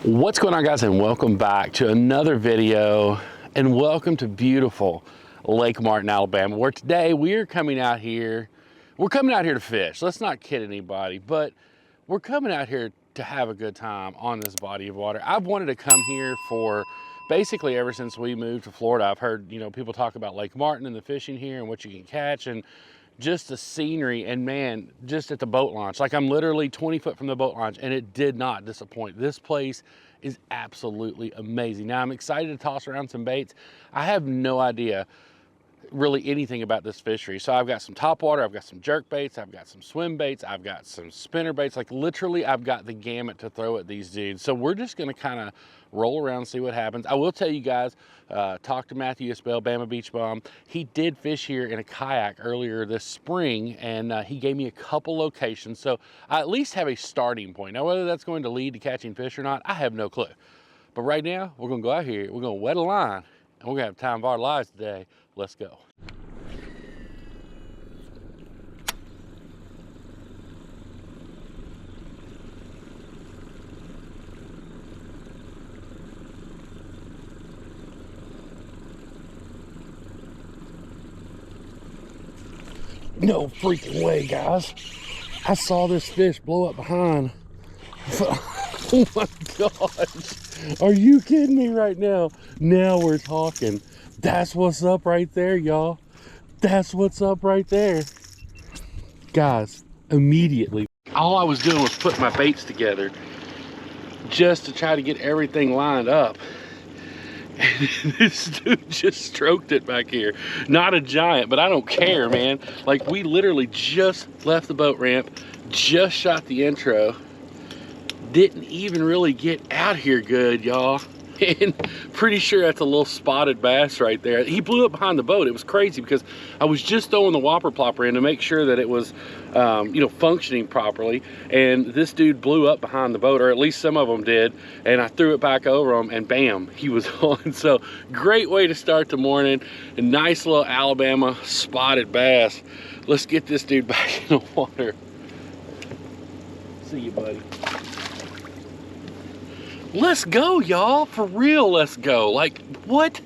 What's going on, guys, and welcome back to another video, and welcome to beautiful Lake Martin, Alabama, where today we're coming out here to fish. Let's not kid anybody, but we're coming out here to have a good time on this body of water. I've wanted to come here for basically ever since we moved to Florida. I've heard, people talk about Lake Martin and the fishing here and what you can catch and just the scenery, and man, just at the boat launch, like I'm literally 20 foot from the boat launch, and it did not disappoint. This place is absolutely amazing. Now I'm excited to toss around some baits. I have no idea really anything about this fishery. So I've got some topwater, I've got some jerk baits, I've got some swim baits, I've got some spinner baits. Like literally I've got the gamut to throw at these dudes. So we're just gonna kind of roll around, see what happens. I will tell you guys, talk to Matthew Isbell, Bama Beach Bum. He did fish here in a kayak earlier this spring, and he gave me a couple locations. So I at least have a starting point. Now, whether that's going to lead to catching fish or not, I have no clue. But right now, we're gonna go out here, we're gonna wet a line, and we're gonna have time of our lives today. Let's go. No freaking way, guys. I saw this fish blow up behind. Oh my gosh. Are you kidding me right now? Now we're talking. That's what's up right there, y'all. That's what's up right there. Guys, immediately, all I was doing was putting my baits together just to try to get everything lined up. And this dude just stroked it back here. Not a giant, but I don't care, man. Like, we literally just left the boat ramp, just shot the intro, didn't even really get out here good, y'all. And pretty sure that's a little spotted bass right there. He blew up behind the boat. It was crazy because I was just throwing the whopper plopper in to make sure that it was functioning properly, and this dude blew up behind the boat, or at least some of them did, and I threw it back over him, and bam, he was on. So great way to start the morning. A nice little Alabama spotted bass. Let's get this dude back in the water. See you, buddy. Let's go, y'all. For real, let's go. Like, what?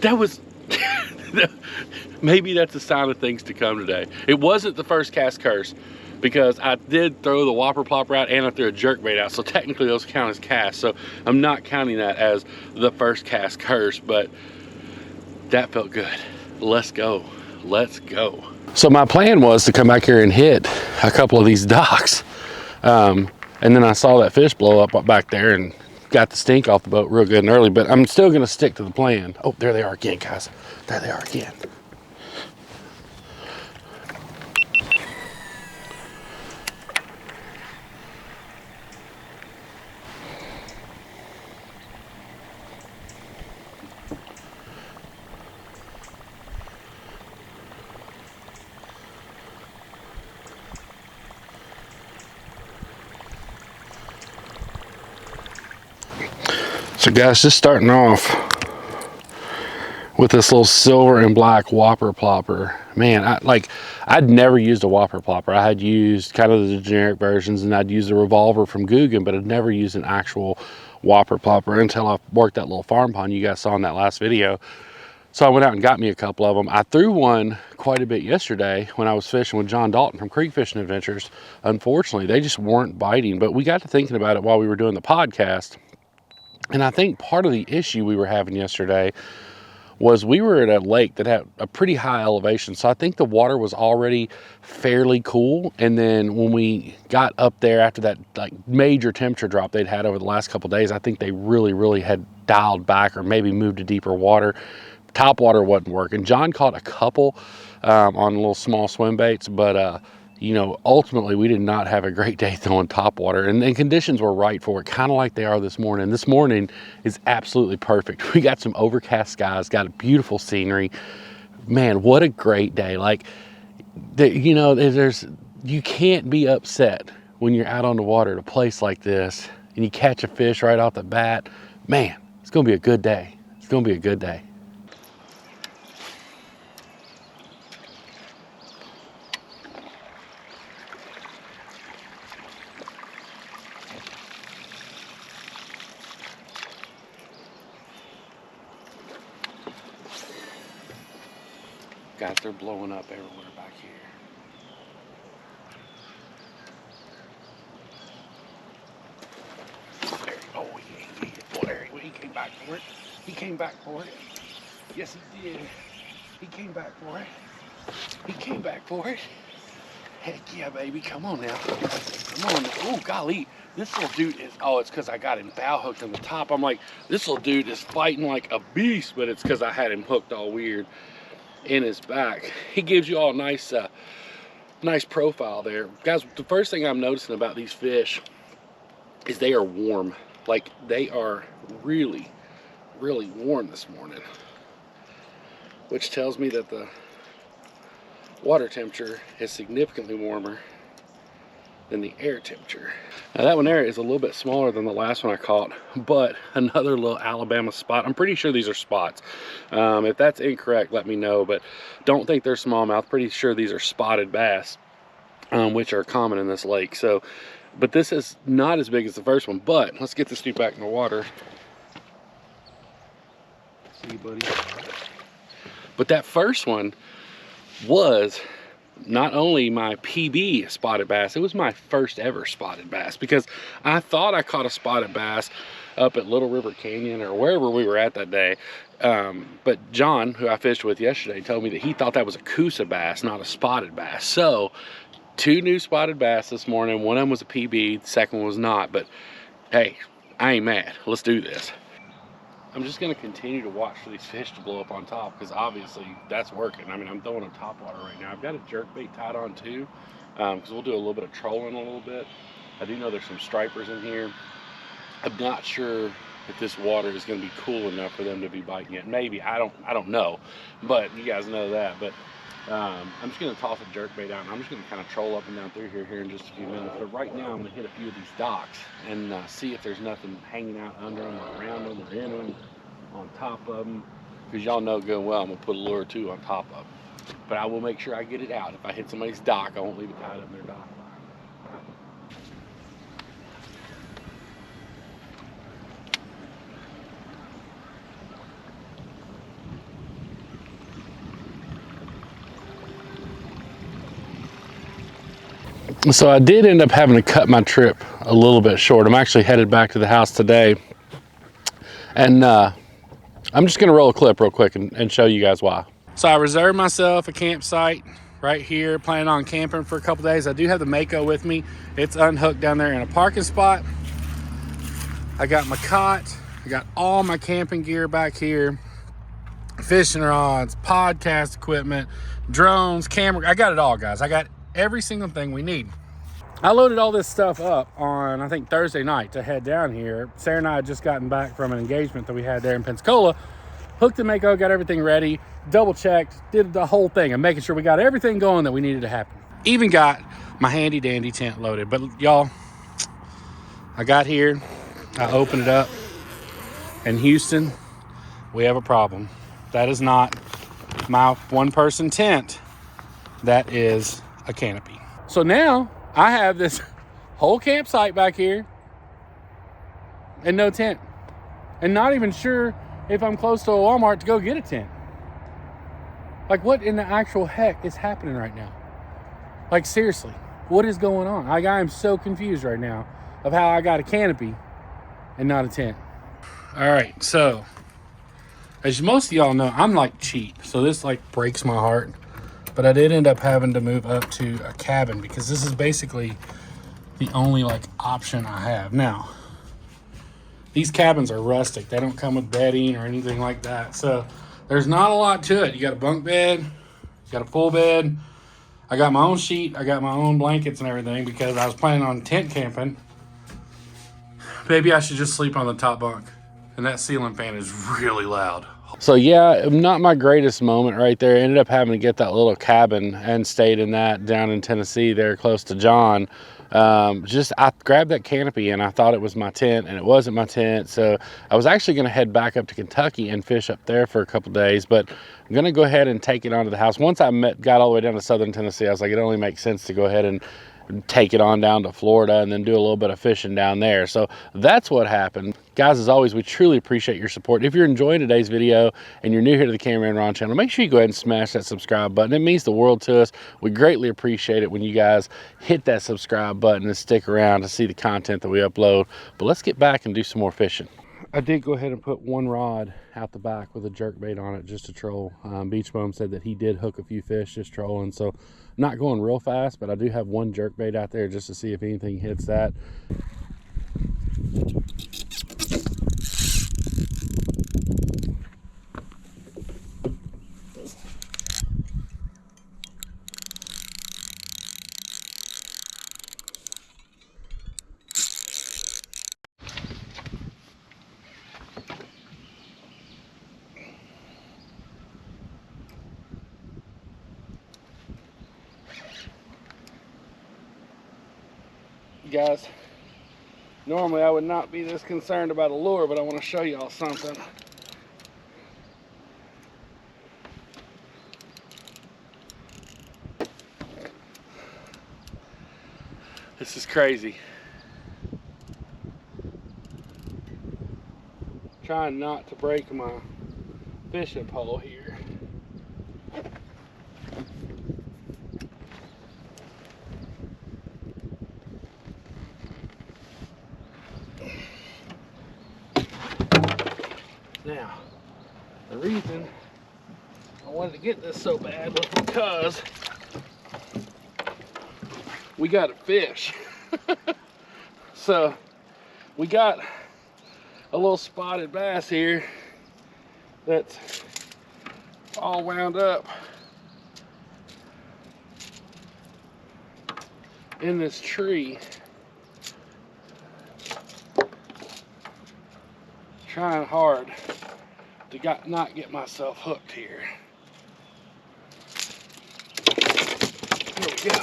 That was... Maybe that's a sign of things to come today. It wasn't the first cast curse, because I did throw the whopper plopper out and I threw a jerk bait out. So technically those count as casts. So I'm not counting that as the first cast curse, but that felt good. Let's go. Let's go. So my plan was to come back here and hit a couple of these docks. And then I saw that fish blow up back there and got the stink off the boat real good and early, but I'm still gonna stick to the plan. Oh, there they are again, guys. There they are again. So guys, just starting off with this little silver and black whopper plopper. Man, I'd never used a whopper plopper. I had used kind of the generic versions, and I'd used a revolver from Guggen, but I'd never used an actual whopper plopper until I worked that little farm pond you guys saw in that last video. So I went out and got me a couple of them. I threw one quite a bit yesterday when I was fishing with John Dalton from Creek Fishing Adventures. Unfortunately, they just weren't biting, but we got to thinking about it while we were doing the podcast. And I think part of the issue we were having yesterday was we were at a lake that had a pretty high elevation. So I think the water was already fairly cool. And then when we got up there after that major temperature drop they'd had over the last couple of days, I think they really had dialed back or maybe moved to deeper water. Top water wasn't working. John caught a couple on little small swim baits, but ultimately we did not have a great day throwing top water, and conditions were right for it, kind of like they are this morning. This morning is absolutely perfect. We got some overcast skies, got a beautiful scenery. Man, what a great day. Like, you can't be upset when you're out on the water at a place like this and you catch a fish right off the bat. Man, it's gonna be a good day. It's gonna be a good day. Guys, they're blowing up everywhere back here. There, oh, he came back for it. He came back for it. Yes, he did. He came back for it. He came back for it. Heck yeah, baby. Come on now. Come on. Oh, golly. This little dude is, oh, it's because I got him bow hooked on the top. I'm like, this little dude is fighting like a beast, but it's because I had him hooked all weird in his back. He gives you all a nice, nice profile there. Guys, the first thing I'm noticing about these fish is they are warm. Like, they are really, really warm this morning, which tells me that the water temperature is significantly warmer than the air temperature. Now that one there is a little bit smaller than the last one I caught, but another little Alabama spot. I'm pretty sure these are spots. If that's incorrect, let me know, but don't think they're smallmouth. Pretty sure these are spotted bass, which are common in this lake. So, but this is not as big as the first one, but let's get this dude back in the water. See, buddy. But that first one was not only my PB spotted bass, it was my first ever spotted bass, because I thought I caught a spotted bass up at Little River Canyon or wherever we were at that day. But John, who I fished with yesterday, told me that he thought that was a Coosa bass, not a spotted bass. So 2 new spotted bass this morning. One of them was a PB, the second one was not. But hey, I ain't mad. Let's do this. I'm just going to continue to watch for these fish to blow up on top, because obviously that's working. I mean, I'm throwing a top water right now. I've got a jerkbait tied on too, because we'll do a little bit of trolling a little bit. I do know there's some stripers in here. I'm not sure if this water is going to be cool enough for them to be biting it. Maybe, I don't know, but you guys know that. But I'm just going to toss a jerkbait out, and I'm just going to kind of troll up and down through here in just a few minutes. But right now I'm going to hit a few of these docks and see if there's nothing hanging out under them or around them or in them, on top of them, because y'all know good and well I'm going to put a lure or 2 on top of them. But I will make sure I get it out. If I hit somebody's dock, I won't leave it tied up in their dock. So I did end up having to cut my trip a little bit short. I'm actually headed back to the house today, and I'm just gonna roll a clip real quick and show you guys why. So I reserved myself a campsite right here, planning on camping for a couple days. I do have the Mako with me. It's unhooked down there in a parking spot. I got my cot, I got all my camping gear back here, fishing rods, podcast equipment, drones, camera. I got it all, guys. I got every single thing we need. I loaded all this stuff up on, I think, Thursday night to head down here. Sarah and I had just gotten back from an engagement that we had there in Pensacola. Hooked the Mako, got everything ready, double checked, did the whole thing and making sure we got everything going that we needed to happen. Even got my handy dandy tent loaded. But y'all, I got here, I opened it up. In Houston, we have a problem. That is not my 1-person tent. That is a canopy. So now I have this whole campsite back here and no tent, and not even sure if I'm close to a Walmart to go get a tent. Like, what in the actual heck is happening right now? Like, seriously, what is going on? Like, I am so confused right now of how I got a canopy and not a tent. All right, so as most of y'all know, I'm like cheap, so this like breaks my heart. But I did end up having to move up to a cabin, because this is basically the only like option I have. Now, these cabins are rustic. They don't come with bedding or anything like that. So there's not a lot to it. You got a bunk bed, you got a full bed. I got my own sheet. I got my own blankets and everything, because I was planning on tent camping. Maybe I should just sleep on the top bunk. And that ceiling fan is really loud. So yeah, not my greatest moment right there. Ended up having to get that little cabin and stayed in that down in Tennessee there close to John. I grabbed that canopy and I thought it was my tent, and it wasn't my tent. So I was actually going to head back up to Kentucky and fish up there for a couple days, but I'm going to go ahead and take it onto the house. Once I got all the way down to southern Tennessee, I was like, it only makes sense to go ahead and take it on down to Florida and then do a little bit of fishing down there. So that's what happened. Guys, as always, we truly appreciate your support. If you're enjoying today's video and you're new here to the Cameraman Ron channel, make sure you go ahead and smash that subscribe button. It means the world to us. We greatly appreciate it when you guys hit that subscribe button and stick around to see the content that we upload. But let's get back and do some more fishing. I did go ahead and put one rod out the back with a jerkbait on it just to troll. Beach Bum said that he did hook a few fish just trolling, so I'm not going real fast, but I do have one jerkbait out there just to see if anything hits that. Guys, normally I would not be this concerned about a lure, but I want to show y'all something. This is crazy. Trying not to break my fishing pole here. Now, the reason I wanted to get this so bad was because we got a fish. So we got a little spotted bass here that's all wound up in this tree. Trying hard to not get myself hooked here. Here we go.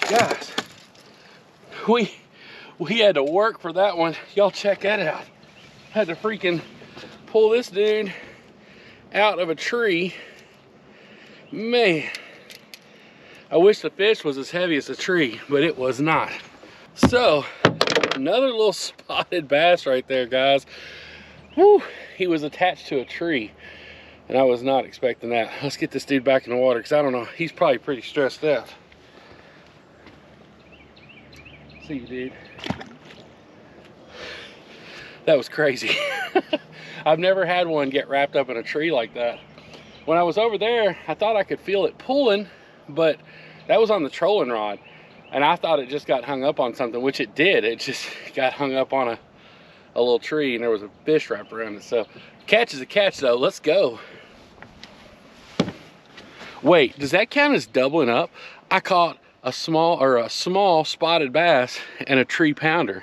Guys, we had to work for that one. Y'all check that out. Had to freaking pull this dude out of a tree. Man, I wish the fish was as heavy as a tree, but it was not. So, another little spotted bass right there, guys. Whew, he was attached to a tree, and I was not expecting that. Let's get this dude back in the water, because I don't know, he's probably pretty stressed out. See you, dude. That was crazy. I've never had one get wrapped up in a tree like that. When I was over there, I thought I could feel it pulling, but that was on the trolling rod, and I thought it just got hung up on something, which it did. It just got hung up on a little tree, and there was a fish wrapped around it. So catch is a catch, though. Let's go. Wait, does that count as doubling up? I caught a small spotted bass and a tree pounder.